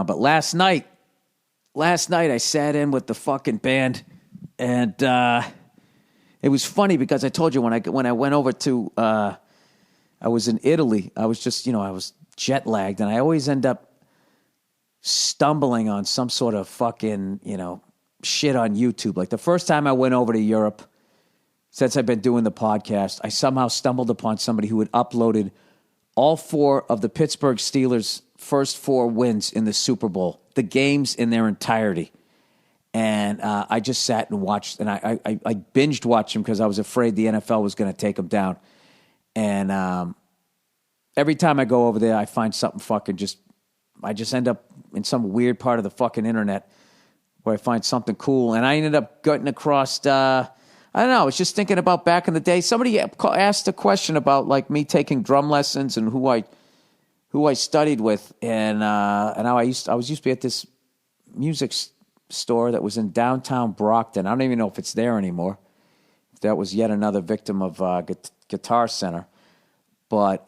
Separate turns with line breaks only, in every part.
But last night I sat in with the fucking band, and it was funny because I told you when I went over to, I was in Italy. I was just, I was jet lagged, and I always end up stumbling on some sort of fucking, shit on YouTube. Like the first time I went over to Europe, since I've been doing the podcast, I somehow stumbled upon somebody who had uploaded all 4 of the Pittsburgh Steelers' first 4 wins in the Super Bowl, the games in their entirety. And I just sat and watched, and I binged watched them because I was afraid the NFL was going to take them down. And every time I go over there, I find something fucking I just end up in some weird part of the fucking internet where I find something cool. And I ended up getting across, I don't know, I was just thinking about back in the day. Somebody asked a question about like me taking drum lessons and who I studied with. And how I used to be at this music store that was in downtown Brockton. I don't even know if it's there anymore. That was yet another victim of Guitar Center. But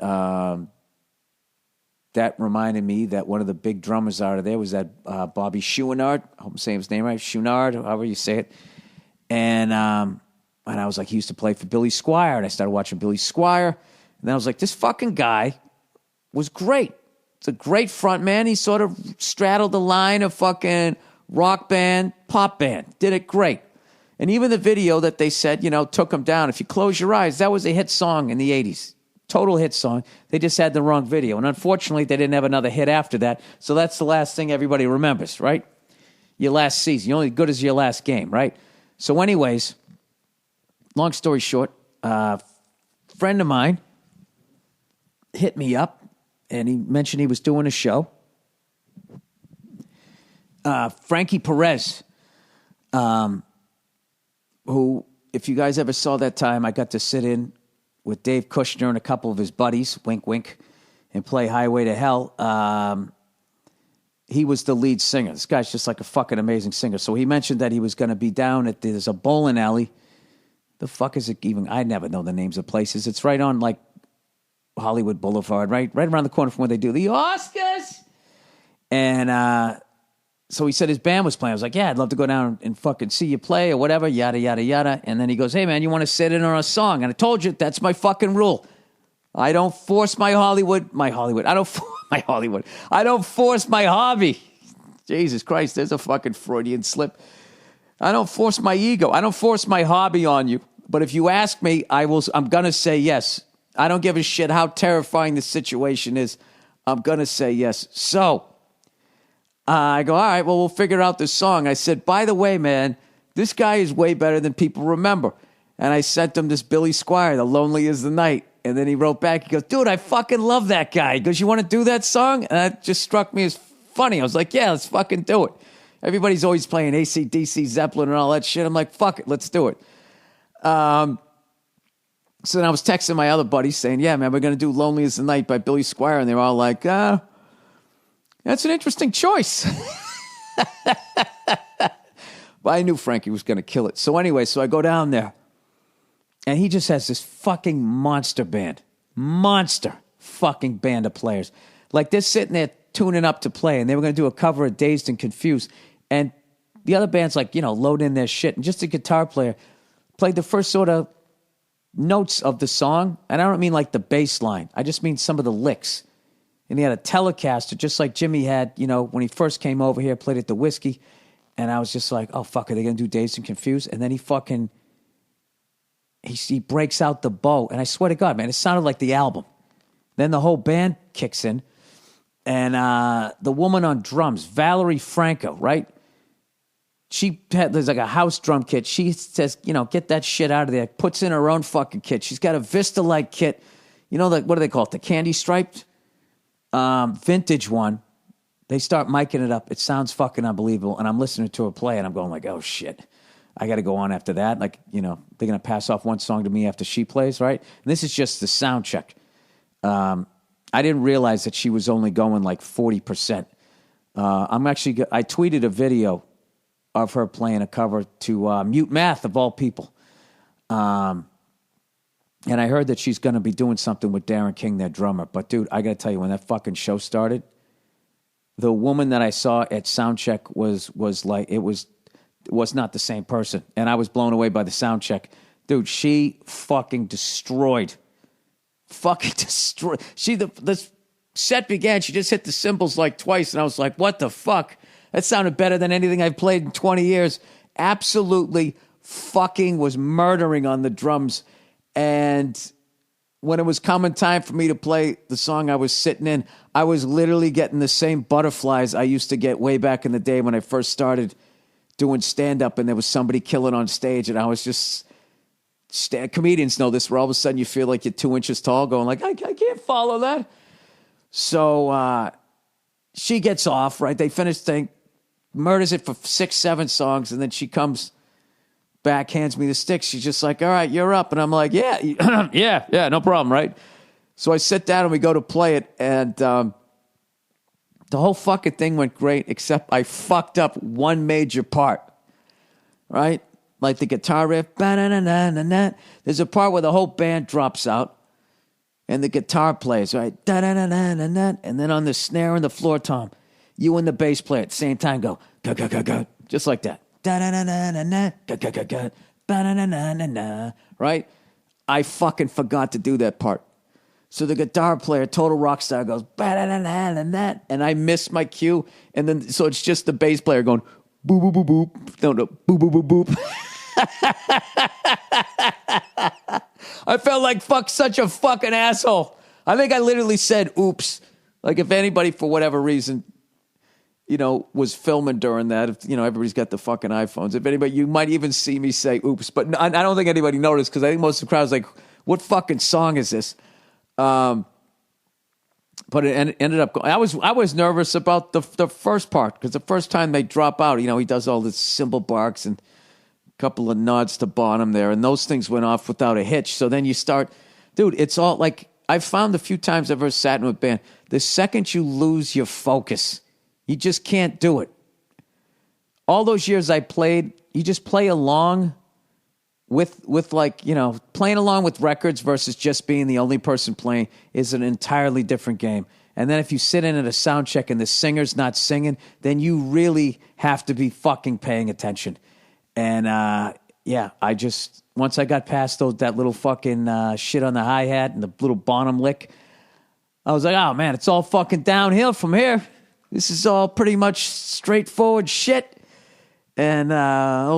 that reminded me that one of the big drummers out of there was that Bobby Chouinard. I hope I'm saying his name right. Chouinard, however you say it. And I was like, he used to play for Billy Squier. And I started watching Billy Squier. And then I was like, this fucking guy was great. It's a great front man. He sort of straddled the line of fucking rock band, pop band. Did it great. And even the video that they said, took him down. If you close your eyes, that was a hit song in the 80s. Total hit song. They just had the wrong video. And unfortunately, they didn't have another hit after that. So that's the last thing everybody remembers, right? Your last season. You're only good as your last game, right? So anyways, long story short, a friend of mine hit me up, and he mentioned he was doing a show. Frankie Perez, who, if you guys ever saw that time, I got to sit in with Dave Kushner and a couple of his buddies, wink, wink, and play Highway to Hell. He was the lead singer. This guy's just like a fucking amazing singer. So he mentioned that he was going to be down at, there's a bowling alley. The fuck is it even? I never know the names of places. It's right on like Hollywood Boulevard, right around the corner from where they do the Oscars. And so he said his band was playing. I was like, yeah, I'd love to go down and fucking see you play or whatever, yada, yada, yada. And then he goes, hey, man, you want to sit in on a song? And I told you, that's my fucking rule. I don't force my Hollywood. I don't force my hobby. Jesus Christ, there's a fucking Freudian slip. I don't force my ego. I don't force my hobby on you. But if you ask me, I'm going to say yes. I don't give a shit how terrifying the situation is. I'm going to say yes. So I go, all right, well, we'll figure out this song. I said, by the way, man, this guy is way better than people remember. And I sent him this Billy Squier, The Lonely is the Night. And then he wrote back, he goes, dude, I fucking love that guy. He goes, you want to do that song? And that just struck me as funny. I was like, yeah, let's fucking do it. Everybody's always playing AC/DC, Zeppelin, and all that shit. I'm like, fuck it, let's do it. So then I was texting my other buddies saying, yeah, man, we're going to do Lonely is the Night by Billy Squier. And they were all like, that's an interesting choice. But I knew Frankie was going to kill it. So anyway, so I go down there. And he just has this fucking monster fucking band of players. Like they're sitting there tuning up to play. And they were going to do a cover of Dazed and Confused. And the other band's like, load in their shit. And just a guitar player played the first sort of notes of the song. And I don't mean like the bass line. I just mean some of the licks. And he had a Telecaster, just like Jimmy had, when he first came over here, played at the Whiskey. And I was just like, oh, fuck, are they going to do Dazed and Confused? And then he fucking, he breaks out the bow. And I swear to God, man, it sounded like the album. Then the whole band kicks in. And the woman on drums, Valerie Franco, right? There's like a house drum kit. She says, get that shit out of there. Puts in her own fucking kit. She's got a Vista-like kit. What do they call it? The candy striped vintage one. They start micing it up. It sounds fucking unbelievable. And I'm listening to her play and I'm going like, oh shit. I got to go on after that. Like, they're going to pass off one song to me after she plays, right? And this is just the sound check. I didn't realize that she was only going like 40%. I tweeted a video of her playing a cover to Mute Math, of all people. And I heard that she's going to be doing something with Darren King, their drummer. But, dude, I got to tell you, when that fucking show started, the woman that I saw at soundcheck was like it was not the same person, and I was blown away by the soundcheck. Dude, she fucking destroyed. She the set began. She just hit the cymbals like twice, and I was like, "What the fuck?" That sounded better than anything I've played in 20 years. Absolutely, fucking was murdering on the drums, and when it was coming time for me to play the song I was sitting in, I was literally getting the same butterflies I used to get way back in the day when I first started doing stand-up, and there was somebody killing on stage, and I was just... comedians know this, where all of a sudden you feel like you're 2 inches tall, going like, I can't follow that. So she gets off, right? They finish thing, murders it for 6, 7 songs, and then she comes back, hands me the stick. She's just like, all right, you're up. And I'm like, yeah, yeah, no problem, right? So I sit down and we go to play it, and the whole fucking thing went great, except I fucked up one major part, right? Like the guitar riff, ba-na-na-na-na-na. There's a part where the whole band drops out, and the guitar plays, right? Da-na-na-na-na-na. And then on the snare and the floor tom, you and the bass player at the same time go, ga-ga-ga-ga, just like that. Da-na-na-na-na-na, ga-ga-ga-ga, ba-na-na-na-na-na, right? I fucking forgot to do that part. So the guitar player, total rock star, goes, ba-na-na-na-na-na, and I missed my cue, and then, so it's just the bass player going, boop, boop, boop, boop. No, boop, boop, boop, boop. I felt like such a fucking asshole. I think I literally said, oops. Like if anybody, for whatever reason, was filming during that, if, everybody's got the fucking iPhones. If anybody, you might even see me say, oops. But I don't think anybody noticed, because I think most of the crowd was like, what fucking song is this? But it ended up going. I was nervous about the first part, because the first time they drop out, he does all the cymbal barks and a couple of nods to Bonham there, and those things went off without a hitch. So then you start, dude, it's all like, I've found the few times I've ever sat in a band, the second you lose your focus, you just can't do it. All those years I played, you just play along with like, playing along with records versus just being the only person playing is an entirely different game. And then if you sit in at a sound check and the singer's not singing, then you really have to be fucking paying attention. And I just, once I got past that little fucking shit on the hi-hat and the little Bonham lick, I was like, oh man, it's all fucking downhill from here. This is all pretty much straightforward shit. And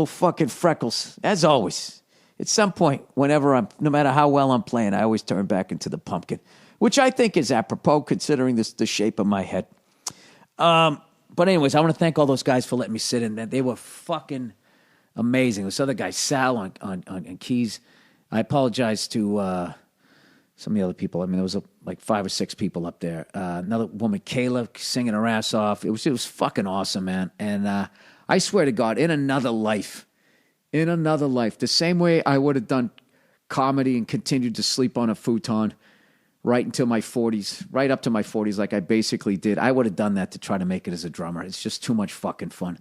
fucking Freckles, as always. At some point, no matter how well I'm playing, I always turn back into the pumpkin, which I think is apropos considering the shape of my head. But anyways, I want to thank all those guys for letting me sit in. They were fucking amazing. This other guy, Sal, on keys. I apologize to some of the other people. I mean, there was like 5 or 6 people up there. Another woman, Kayla, singing her ass off. It was fucking awesome, man. And I swear to God, in another life, the same way I would have done comedy and continued to sleep on a futon right until my 40s, right up to my 40s, like I basically did, I would have done that to try to make it as a drummer. It's just too much fucking fun.